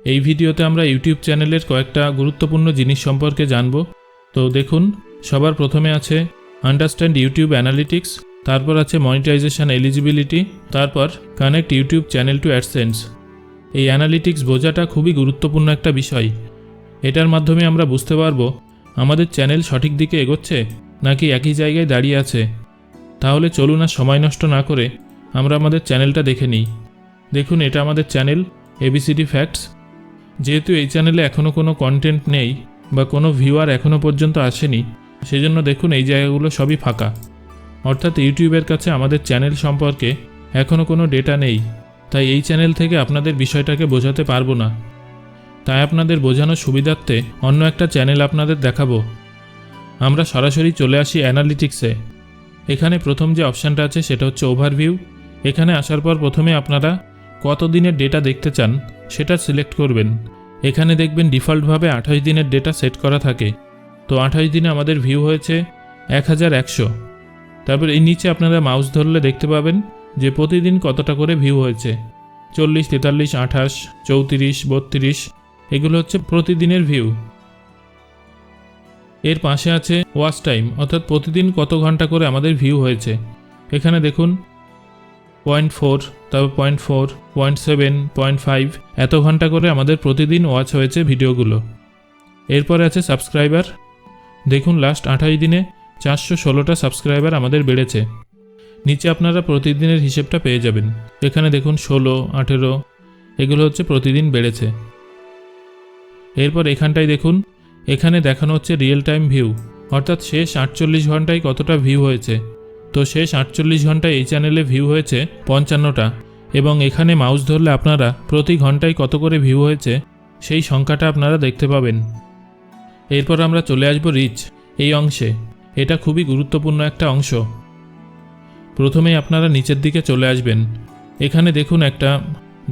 এই ভিডিওতে আমরা ইউটিউব চ্যানেলের কয়েকটা গুরুত্বপূর্ণ জিনিস সম্পর্কে জানব। তো দেখুন, সবার প্রথমে আছে আন্ডারস্ট্যান্ড ইউটিউব অ্যানালিটিক্স, তারপর আছে মনিটাইজেশন এলিজিবিলিটি, তারপর connect YouTube channel to AdSense. এই অ্যানালিটিক্স বোঝাটা খুবই গুরুত্বপূর্ণ একটা বিষয়। এটার মাধ্যমে আমরা বুঝতে পারবো আমাদের চ্যানেল সঠিক দিকে এগোচ্ছে নাকি একই জায়গায় দাঁড়িয়ে আছে। তাহলে চলুন আর সময় নষ্ট না করে আমরা আমাদের চ্যানেলটা দেখে নিই। দেখুন, এটা আমাদের চ্যানেল এবিসিডি ফ্যাক্টস। যেহেতু এই চ্যানেলে এখনও কোনো কন্টেন্ট নেই বা কোনো ভিউয়ার এখনও পর্যন্ত আসেনি, সেজন্য দেখুন এই জায়গাগুলো সবই ফাঁকা। অর্থাৎ ইউটিউবের কাছে আমাদের চ্যানেল সম্পর্কে এখনও কোনো ডেটা নেই, তাই এই চ্যানেল থেকে আপনাদের বিষয়টাকে বোঝাতে পারবো না। তাই আপনাদের বোঝানোর সুবিধার্থে অন্য একটা চ্যানেল আপনাদের দেখাবো। আমরা সরাসরি চলে আসি অ্যানালিটিক্সে। এখানে প্রথম যে অপশানটা আছে সেটা হচ্ছে ওভারভিউ। এখানে আসার পর প্রথমে আপনারা কত দিনের ডেটা দেখতে চান সেটা সিলেক্ট করবেন। এখানে দেখবেন ডিফল্টভাবে 28 দিনের ডেটা সেট করা থাকে। তো 28 দিনে আমাদের ভিউ হয়েছে 1100। তারপর এই নিচে আপনারা মাউস ধরলে দেখতে পাবেন যে প্রতিদিন কতটা করে ভিউ হয়েছে। 40, 43, 28, 34, 32 এগুলো হচ্ছে প্রতিদিনের ভিউ। এর পাশে আছে ওয়াচ টাইম, অর্থাৎ প্রতিদিন কত ঘন্টা করে আমাদের ভিউ হয়েছে। এখানে দেখুন 0.4, তারপর 0.4, 0.7, 0.5 এত ঘন্টা করে আমাদের প্রতিদিন ওয়াচ হয়েছে ভিডিওগুলো। এরপরে আছে সাবস্ক্রাইবার। দেখুন লাস্ট 28 দিনে 416টা সাবস্ক্রাইবার আমাদের বেড়েছে। নিচে আপনারা প্রতিদিনের হিসেবটা পেয়ে যাবেন। এখানে দেখুন 16, 18 এগুলো হচ্ছে প্রতিদিন বেড়েছে। এরপর এখানটায় দেখুন, এখানে দেখানো হচ্ছে রিয়েল টাইম ভিউ, অর্থাৎ শেষ 48 ঘন্টায় কতটা ভিউ হয়েছে। তো শেষ 48 ঘন্টায় এই চ্যানেলে ভিউ হয়েছে 55টা, এবং এখানে মাউস ধরলে আপনারা প্রতি ঘন্টায় কত করে ভিউ হয়েছে সেই সংখ্যাটা আপনারা দেখতে পাবেন। এরপর আমরা চলে আসব রিচ এই অংশে। এটা খুবই গুরুত্বপূর্ণ একটা অংশ। প্রথমেই আপনারা নিচের দিকে চলে আসবেন। এখানে দেখুন একটা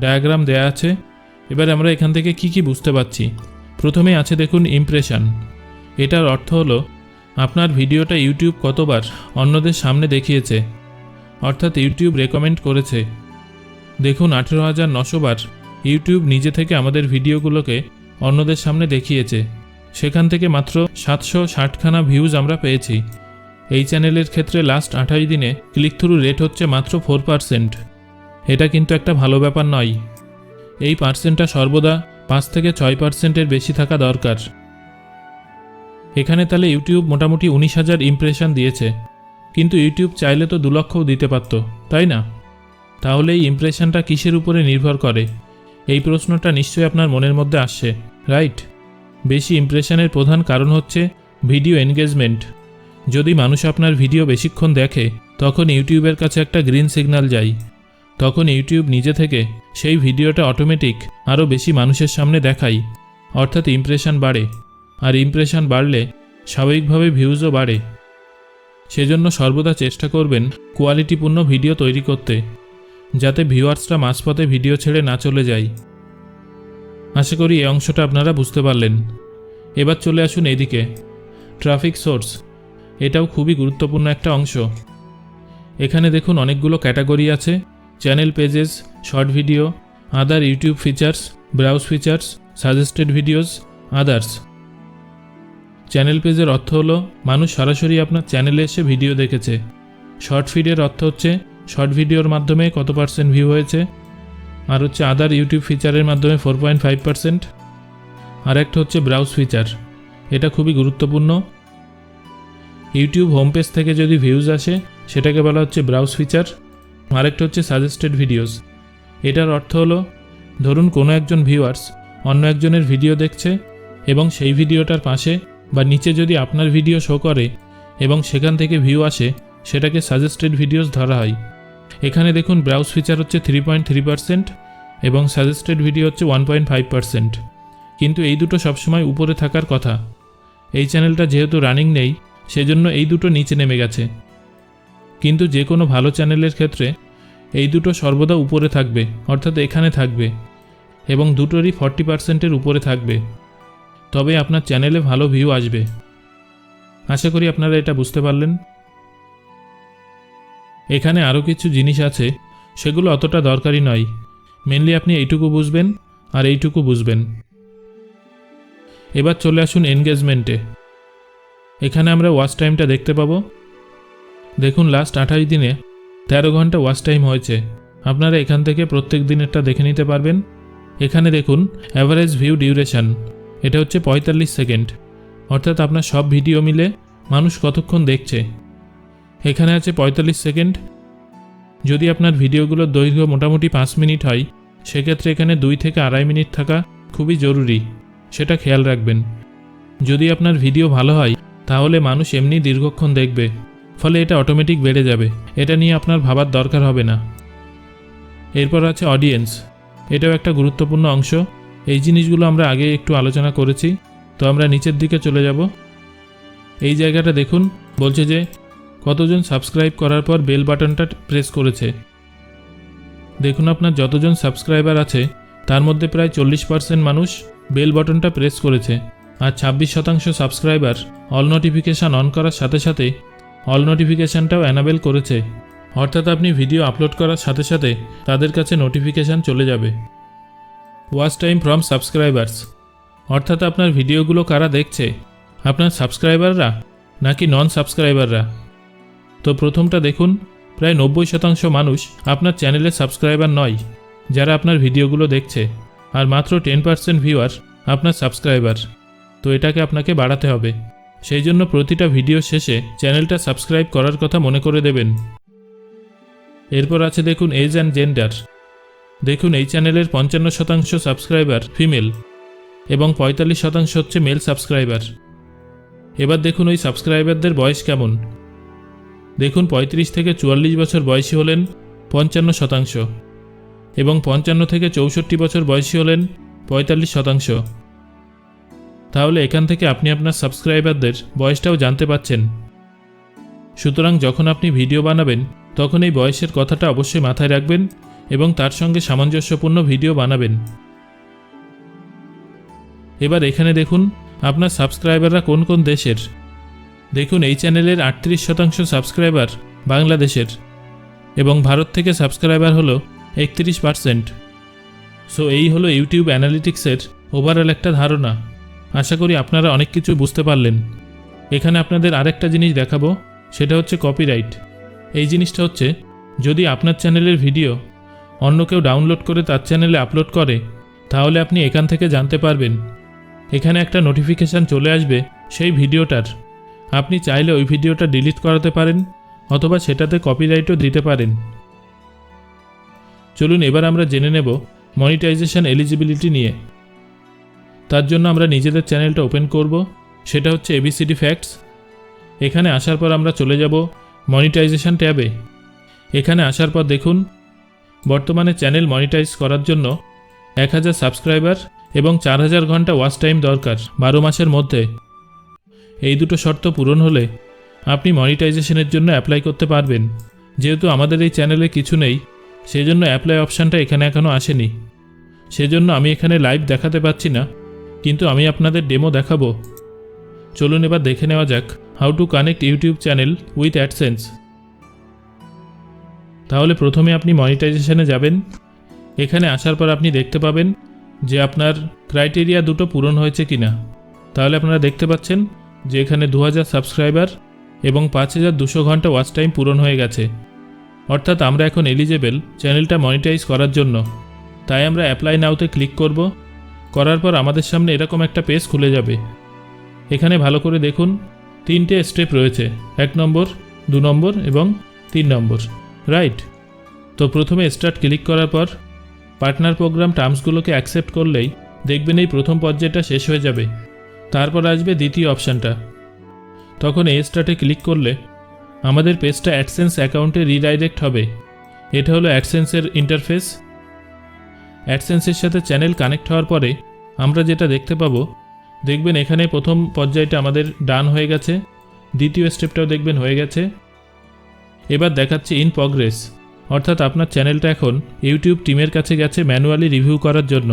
ডায়াগ্রাম দেয়া আছে। এবার আমরা এখান থেকে কি বুঝতে পারছি। প্রথমে আছে দেখুন ইমপ্রেশন। এটার অর্থ হলো আপনার ভিডিওটা ইউটিউব কতবার অন্যদের সামনে দেখিয়েছে, অর্থাৎ ইউটিউব রেকমেন্ড করেছে। দেখুন 18,900 বার ইউটিউব নিজে থেকে আমাদের ভিডিওগুলোকে অন্যদের সামনে দেখিয়েছে। সেখান থেকে মাত্র 760খানা ভিউজ আমরা পেয়েছি। এই চ্যানেলের ক্ষেত্রে লাস্ট 28 দিনে ক্লিক থ্রু রেট হচ্ছে মাত্র 4%। এটা কিন্তু একটা ভালো ব্যাপার নয়। এই পার্সেন্টটা সর্বদা 5 থেকে 6%-এর বেশি থাকা দরকার। এখানে তাহলে ইউটিউব মোটামুটি 19,000 ইমপ্রেশন দিয়েছে, কিন্তু ইউটিউব চাইলে তো 2 লক্ষও দিতে পারত, তাই না? তাহলে এই ইমপ্রেশনটা কিসের উপরে নির্ভর করে? এই প্রশ্নটা নিশ্চয়ই আপনার মনের মধ্যে আসছে, রাইট? বেশি ইমপ্রেশনের প্রধান কারণ হচ্ছে ভিডিও এনগেজমেন্ট। যদি মানুষ আপনার ভিডিও বেশিক্ষণ দেখে, তখন ইউটিউবের কাছে একটা গ্রিন সিগন্যাল যায়। তখন ইউটিউব নিজে থেকে সেই ভিডিওটা অটোমেটিক আরও বেশি মানুষের সামনে দেখায়, অর্থাৎ ইমপ্রেশন বাড়ে। আর ইমপ্রেশন বাড়লে স্বাভাবিকভাবে ভিউজও বাড়ে। সেজন্য সর্বদা চেষ্টা করবেন কোয়ালিটিপূর্ণ ভিডিও তৈরি করতে, যাতে ভিউয়ার্সরা মাঝপথে ভিডিও ছেড়ে না চলে যায়। আশা করি এই অংশটা আপনারা বুঝতে পারলেন। এবার চলে আসুন এইদিকে, ট্রাফিক সোর্স। এটাও খুবই গুরুত্বপূর্ণ একটা অংশ। এখানে দেখুন অনেকগুলো ক্যাটাগরি আছে: চ্যানেল পেজেস, শর্ট ভিডিও, আদার YouTube features, browse features, suggested videos, others. Channel পেজের অর্থ হলো মানুষ সরাসরি আপনার চ্যানেলে এসে ভিডিও দেখেছে। শর্ট ফিডের অর্থ হচ্ছে শর্ট ভিডিওর মাধ্যমে কত পার্সেন্ট ভিউ হয়েছে। আর হচ্ছে আদার ইউটিউব ফিচারের মাধ্যমে 4.5%। আর একটা হচ্ছে ব্রাউজ ফিচার। এটা খুবই গুরুত্বপূর্ণ। ইউটিউব হোম পেজ থেকে যদি ভিউজ আসে সেটাকে বলা হচ্ছে ব্রাউজ ফিচার। আরেকটা হচ্ছে সাজেস্টেড ভিডিওস। এটার অর্থ হলো ধরুন কোনো একজন ভিউয়ার্স অন্য একজনের ভিডিও দেখছে এবং সেই ভিডিওটার পাশে বা নিচে যদি আপনার ভিডিও শো করে এবং সেখান থেকে ভিউ আসে, সেটাকে সাজেস্টেড ভিডিওস ধরা হয়। এখানে দেখুন ব্রাউজ ফিচার হচ্ছে 3.3% এবং সাজেস্টেড ভিডিও হচ্ছে 1.5%। কিন্তু এই দুটো সবসময় উপরে থাকার কথা। এই চ্যানেলটা যেহেতু রানিং নেই, সেজন্য এই দুটো নিচে নেমে গেছে। কিন্তু যে কোনো ভালো চ্যানেলের ক্ষেত্রে এই দুটো সর্বদা উপরে থাকবে, অর্থাৎ এখানে থাকবে, এবং দুটোরই 40%-এর উপরে থাকবে। তবে আপনার চ্যানেলে ভালো ভিউ আসবে। আশা করি আপনারা এটা বুঝতে পারলেন। এখানে আরও কিছু জিনিস আছে, সেগুলো অতটা দরকারি নয়। মেনলি আপনি এইটুকু বুঝবেন আর এইটুকু বুঝবেন। এবার চলে আসুন এনগেজমেন্টে। এখানে আমরা ওয়াচ টাইমটা দেখতে পাবো। দেখুন লাস্ট 28 দিনে 13 ঘন্টা ওয়াচ টাইম হয়েছে। আপনারা এখান থেকে প্রত্যেক দিনেরটা দেখে নিতে পারবেন। এখানে দেখুন অ্যাভারেজ ভিউ ডিউরেশন, এটা হচ্ছে 45 সেকেন্ড, অর্থাৎ আপনার সব ভিডিও মিলে মানুষ কতক্ষণ দেখছে। এখানে আছে 45 সেকেন্ড। যদি আপনার ভিডিওগুলোর দৈর্ঘ্য মোটামুটি 5 মিনিট হয়, সেক্ষেত্রে এখানে 2 থেকে 2.5 মিনিট থাকা খুবই জরুরি, সেটা খেয়াল রাখবেন। যদি আপনার ভিডিও ভালো হয় তাহলে মানুষ এমনি দীর্ঘক্ষণ দেখবে, ফলে এটা অটোমেটিক বেড়ে যাবে, এটা নিয়ে আপনার ভাবার দরকার হবে না। এরপর আছে অডিয়েন্স, এটাও একটা গুরুত্বপূর্ণ অংশ। এই জিনিসগুলো আমরা আগে একটু আলোচনা করেছি, তো আমরা নিচের দিকে চলে যাব। এই জায়গাটা দেখুন, বলছে যে কতজন সাবস্ক্রাইব করার পর বেল বাটনটা প্রেস করেছে। দেখুন আপনার যতজন সাবস্ক্রাইবার আছে তার মধ্যে প্রায় 40% মানুষ বেল বাটনটা প্রেস করেছে, আর 26% সাবস্ক্রাইবার অল নোটিফিকেশান অন করার সাথে সাথে অল নোটিফিকেশানটাও অ্যানাবেল করেছে, অর্থাৎ আপনি ভিডিও আপলোড করার সাথে সাথে তাদের কাছে নোটিফিকেশান চলে যাবে। ওয়াচ টাইম ফ্রম সাবস্ক্রাইবার্স, অর্থাৎ আপনার ভিডিওগুলো কারা দেখছে, আপনার সাবস্ক্রাইবাররা নাকি নন সাবস্ক্রাইবাররা। তো প্রথমটা দেখুন, প্রায় 90% মানুষ আপনার চ্যানেলের সাবস্ক্রাইবার নয় যারা আপনার ভিডিওগুলো দেখছে, আর মাত্র 10% ভিউয়ার আপনার সাবস্ক্রাইবার। তো এটাকে আপনাকে বাড়াতে হবে, সেই জন্য প্রতিটা ভিডিও শেষে চ্যানেলটা সাবস্ক্রাইব করার কথা মনে করে দেবেন। এরপর আছে দেখুন এজ অ্যান্ড জেন্ডার। দেখুন এই চ্যানেলের 55% সাবস্ক্রাইবার ফিমেল এবং 45% হচ্ছে মেল সাবস্ক্রাইবার। এবার দেখুন ওই সাবস্ক্রাইবারদের বয়স কেমন। দেখুন 35 থেকে 44 বছর বয়সী হলেন 55% এবং 55 থেকে 64 বছর বয়সী হলেন 45%। তাহলে এখান থেকে আপনি আপনার সাবস্ক্রাইবারদের বয়সটাও জানতে পাচ্ছেন। সুতরাং যখন আপনি ভিডিও বানাবেন তখন এই বয়সের কথাটা অবশ্যই মাথায় রাখবেন এবং তার সঙ্গে সামঞ্জস্যপূর্ণ ভিডিও বানাবেন। এবার এখানে দেখুন আপনার সাবস্ক্রাইবাররা কোন কোন দেশের। দেখুন এই চ্যানেলের 38% সাবস্ক্রাইবার বাংলাদেশের এবং ভারত থেকে সাবস্ক্রাইবার হলো 31%। সো এই হলো ইউটিউব অ্যানালিটিক্সের ওভারঅল একটা ধারণা। আশা করি আপনারা অনেক কিছু বুঝতে পারলেন। এখানে আপনাদের আরেকটা জিনিস দেখাবো, সেটা হচ্ছে কপিরাইট। এই জিনিসটা হচ্ছে যদি আপনার চ্যানেলের ভিডিও অন্য কেউ ডাউনলোড করে তার চ্যানেলে আপলোড করে, তাহলে আপনি এখান থেকে জানতে পারবেন। এখানে একটা নোটিফিকেশান চলে আসবে সেই ভিডিওটার। আপনি চাইলে ওই ভিডিওটা ডিলিট করাতে পারেন অথবা সেটাতে কপিরাইটও দিতে পারেন। চলুন এবার আমরা জেনে নেব মনিটাইজেশন এলিজিবিলিটি নিয়ে। তার জন্য আমরা নিজেদের চ্যানেলটা ওপেন করব, সেটা হচ্ছে এবিসিডি ফ্যাক্টস। এখানে আসার পর আমরা চলে যাব মনিটাইজেশন ট্যাবে। এখানে আসার পর দেখুন বর্তমানে চ্যানেল মনিটাইজ করার জন্য 1000 সাবস্ক্রাইবার এবং 4000 ঘন্টা ওয়াচ টাইম দরকার 12 মাসের মধ্যে। এই দুটো শর্ত পূরণ হলে আপনি মনিটাইজেশনের জন্য অ্যাপ্লাই করতে পারবেন। যেহেতু আমাদের এই চ্যানেলে কিছু নেই, সেজন্য অ্যাপ্লাই অপশানটা এখানে এখনও আসেনি, সেজন্য আমি এখানে লাইভ দেখাতে পাচ্ছি না, কিন্তু আমি আপনাদের ডেমো দেখাবো। চলুন এবার দেখে নেওয়া যাক how to connect YouTube channel with AdSense. তাহলে প্রথমে আপনি মনিটাইজেশনে যাবেন। এখানে আসার পর আপনি দেখতে পাবেন যে আপনার ক্রাইটেরিয়া দুটো পূরণ হয়েছে কিনা। তাহলে আপনারা দেখতে পাচ্ছেন যে এখানে 2000 সাবস্ক্রাইবার এবং 5200 ঘন্টা ওয়াচ টাইম পূরণ হয়ে গেছে, অর্থাৎ আমরা এখন এলিজেবল চ্যানেলটা মনিটাইজ করার জন্য। তাই আমরা অ্যাপ্লাই নাওতে ক্লিক করব। করার পর আমাদের সামনে এরকম একটা পেজ খুলে যাবে। এখানে ভালো করে দেখুন 3টে স্টেপ রয়েছে, 1 নম্বর, 2 নম্বর এবং 3 নম্বর, রাইট। তো প্রথমে স্টার্ট ক্লিক করার পর পার্টনার প্রোগ্রাম টার্মসগুলোকে অ্যাকসেপ্ট করলেই দেখবেন এই প্রথম পর্যায়টা শেষ হয়ে যাবে। তারপর আসবে দ্বিতীয় অপশানটা। তখন এই স্টার্টে ক্লিক করলে আমাদের পেজটা অ্যাডসেন্স অ্যাকাউন্টে রিডাইরেক্ট হবে। এটা হলো অ্যাডসেন্সের ইন্টারফেস। অ্যাডসেন্সের সাথে চ্যানেল কানেক্ট হওয়ার পরে আমরা যেটা দেখতে পাবো, দেখবেন এখানে প্রথম পর্যায়টা আমাদের ডান হয়ে গেছে, দ্বিতীয় স্টেপটাও দেখবেন হয়ে গেছে। এবার দেখাচ্ছে ইন প্রগ্রেস, অর্থাৎ আপনার চ্যানেলটা এখন ইউটিউব টিমের কাছে গেছে ম্যানুয়ালি রিভিউ করার জন্য।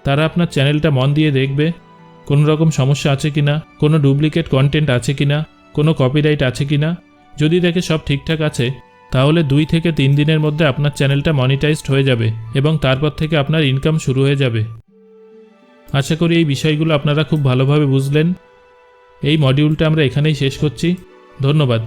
তারা আপনার চ্যানেলটা মন দিয়ে দেখবে কোনো রকম সমস্যা আছে কিনা, কোনো ডুপ্লিকেট কন্টেন্ট আছে কিনা, কোনো কপিরাইট আছে কিনা। যদি দেখে সব ঠিকঠাক আছে তাহলে 2 থেকে 3 দিনের মধ্যে আপনার চ্যানেলটা মনিটাইজড হয়ে যাবে এবং তারপর থেকে আপনার ইনকাম শুরু হয়ে যাবে। আশা করি এই বিষয়গুলো আপনারা খুব ভালোভাবে বুঝলেন। এই মডিউলটা আমরা এখানেই শেষ করছি। ধন্যবাদ।